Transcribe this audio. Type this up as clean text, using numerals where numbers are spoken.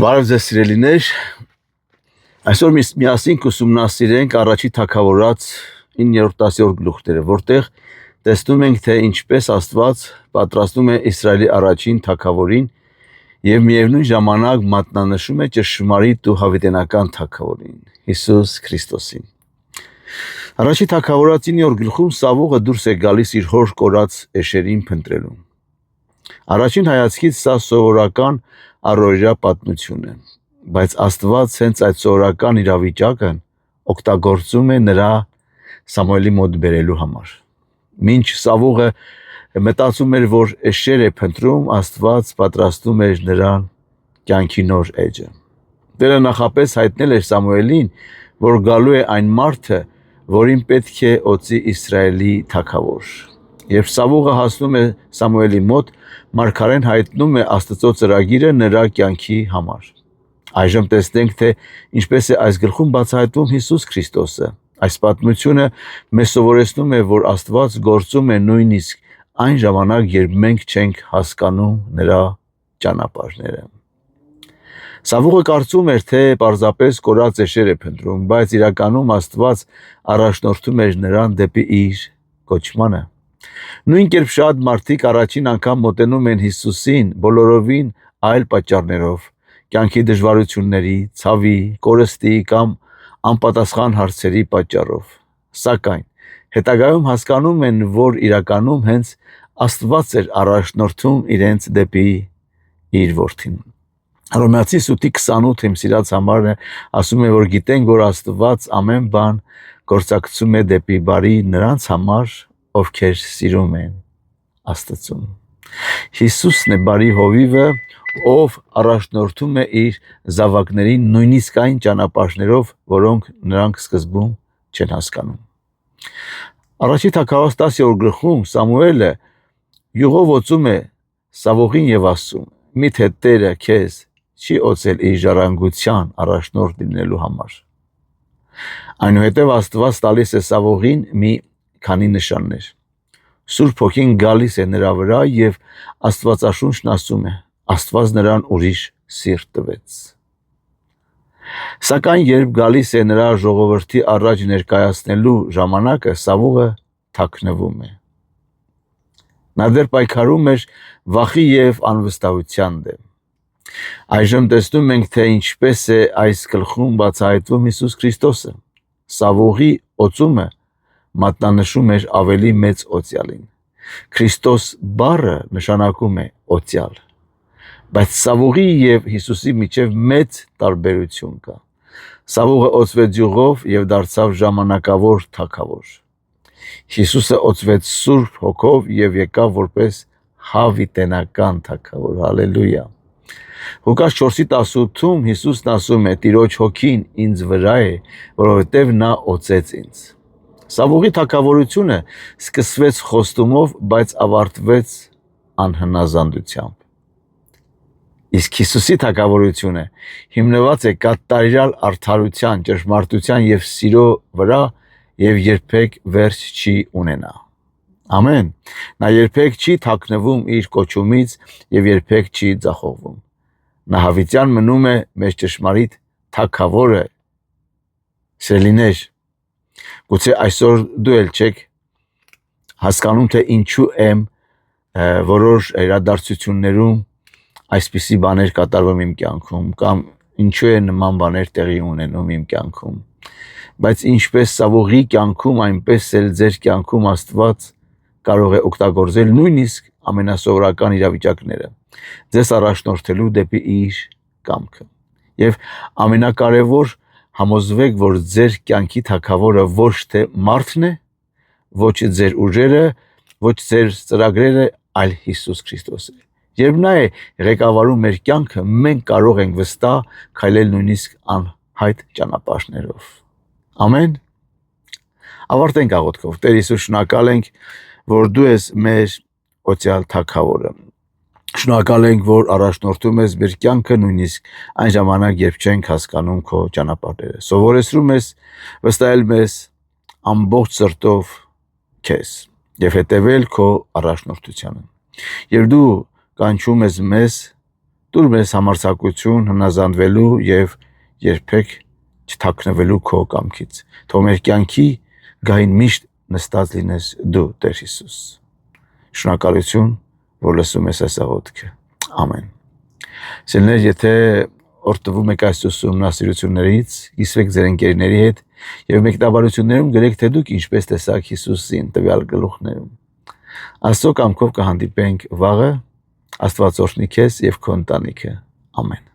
Բարև ձեզ սիրելիներ, այսօր միասին կուսումնասիրենք առաջի թագավորաց 9-րդ 10-րդ գլուխները, որտեղ տեսնում ենք, թե ինչպես Աստված պատրաստում է Իսրայելի առաջին թագավորին եւ միևնույն ժամանակ մատնանշում է ճշմարիտ ու հավիտենական թագավորին, Հիսուս Քրիստոսին։ Առաջի թագավորաց 9-րդ գլխում Սավուղը դուրս է գալիս իր հոր կորած էշերին փնտրելու։ Առաջին հայացքից սա սովորական առօրյա պատմություն է, բայց Աստված հենց այդ սովորական իրավիճակը օգտագործում է նրա Սամուելի մոտ բերելու համար։ Մինչ Սավուղը մտածում էր, որ էշեր է փնտրում, Աստված պատրաստում էր նրան կյանքի նոր էջը։ Տերը նախապես հայտնել էր Սամուելին, որ գալու է այն մարդը, որին պետք է օծի Իսրայելի թագավոր։ Երբ Սավուղը հասնում է Սամուելի մոտ, մարգարեն հայտնում է Աստծո ծրագիրը նրա կյանքի համար։ Այժմ տեսնենք, թե ինչպես է այս գլխում բացահայտվում Հիսուս Քրիստոսը։ Այս պատմությունը մեզ սովորեցնում է, որ Աստված գործում է նույնիսկ այն ժամանակ, երբ մենք չենք հասկանում նրա ճանապարհները։ Սավուղը կարծում էր, թե պարզապես կորած էշեր է փնտրում, բայց իրականում Աստված առաջնորդում էր նրան դեպի իր կոչմանը։ Նույն կերպ շատ մարդիկ առաջին անգամ մոտենում են Հիսուսին բոլորովին այլ պատճառներով, կյանքի դժվարությունների, ցավի, կորստի կամ անպատասխան հարցերի պատճառով։ Սակայն հետագայում հասկանում են, որ իրականում հենց Աստված էր առաջնորդում իրենց դեպի իր որդին։ Հռոմեացի սուտի 28 իմ սիրած համարն ասում է, որ գիտենք, որ Աստված ամեն բան գործակցում է դեպի բարի նրանց համար, ովքեր սիրում են Աստծուն։ Հիսուսն է բարի հովիվը, ով առաջնորդում է իր զավակներին նույնիսկ այն ճանապարհներով, որոնք նրանք սկզբում չեն հասկանում։ Առաջի թագավորաց 10-րդ գլխում Սամուելը յուղով օծում է Սավուղին եւ ասում. «Միթե Տերը քեզ չի օծել իր ժառանգության առաջնորդ լինելու համար»։ Այնուհետև Աստված տալիս է Սավուղին մի քանի նշաններ։ Սուրբ Հոգին գալիս է նրա վրա եւ Աստվածաշունչն ասում է. Աստված նրան ուրիշ սիրտ տվեց։ Սակայն երբ գալիս է նրա ժողովրդի առաջ ներկայացնելու ժամանակը, Սավուղը թաքնվում է։ Նա դեռ պայքարում էր վախի եւ անվստահության դեմ։ Այժմ տեսնում ենք, թե ինչպես է այս գլխում բացահայտվում Հիսուս Քրիստոսը։ Սավուղի օծումը մատնանշում էր ավելի մեծ օծյալին։ Քրիստոս բառը նշանակում է օծյալ։ Բայց Սավուղի եւ Հիսուսի միջև մեծ տարբերություն կա։ Սավուղը օծվեց յուղով եւ դարձավ ժամանակավոր թագավոր։ Հիսուսը օծվեց Սուրբ Հոգով եւ եկավ որպես հավիտենական թագավոր։ Հալելույա։ Ղուկաս 4:18-ում Հիսուսն ասում է. «Տիրոջ հոգին ինձ վրա է, որովհետև նա օծեց ինձ»։ Սավուղի թագավորությունը սկսվեց խոստումով, բայց ավարտվեց անհնազանդությամբ։ Իսկ Հիսուսի թագավորությունը հիմնված է կատարյալ արդարության, ճշմարտության եւ սիրո վրա եւ երբեք վերջ չի ունենա։ Ամեն։ Նա երբեք չի թաքնվում իր կոչումից եւ երբեք չի ձախողվում։ Նա հավիտյան մնում է մեր ճշմարիտ թագավորը։ Սիրելիներ, գուցե այսօր դու էլ չեք հասկանում, թե ինչու եմ որոշ իրադարձություններում այսպիսի բաներ կատարվում իմ կյանքում կամ ինչու է նման բաներ տեղի ունենում իմ կյանքում։ Բայց ինչպես Սավուղի կյանքում, այնպես էլ ձեր կյանքում Աստված կարող է օգտագործել նույնիսկ ամենասովորական իրավիճակները ձեզ առաջնորդելու դեպի իր կամքը։ Եվ ամենակարևոր համոզվեք, որ ձեր կյանքի թագավորը ոչ թե մարդն է, ոչ ձեր ուժերը, ոչ ձեր ծրագրերը, այլ Հիսուս Քրիստոսը։ Երբ նա է ղեկավարում մեր կյանքը, մենք կարող ենք վստահ քայլել նույնիսկ անհայտ ճանապարհներով։ Ամեն։ Ավարտենք աղոթքով։ Տեր Հիսուս, շնորհակալ ենք, որ դու ես մեր օծյալ թագավորը։ Շնորհակալ ենք, որ առաջնորդում ես մեր կյանքը նույնիսկ այն ժամանակ, երբ չենք հասկանում քո ճանապարհները։ Սովորեցրում ես վստահել մեզ ամբողջ սրտով քեզ եւ հետևել քո առաջնորդությանը։ Եվ դու կանչում ես մեզ Տուր մեզ համարձակություն հնազանդվելու եւ երբեք չթաքնվելու քո կամքից։ Թող մեր կյանքի գային միշտ նստած լինես դու, Տեր Հիսուս։ Շնորհակալություն, որ լսում ես այս աղոթքը։ Ամեն։ Սիրելիներ, եթե օրտվում եք այս ուսումնասիրություններից, հիսվեք ձեր ընկերների հետ եւ մեկնաբանություններում գրեք, թե դուք ինչպես տեսաք Հիսուսին տվյալ գլուխներում։ Աստծո կամքով կհանդիպենք վաղը, Աստված օրհնի քեզ եւ քո ընտանիքը։ Ամեն։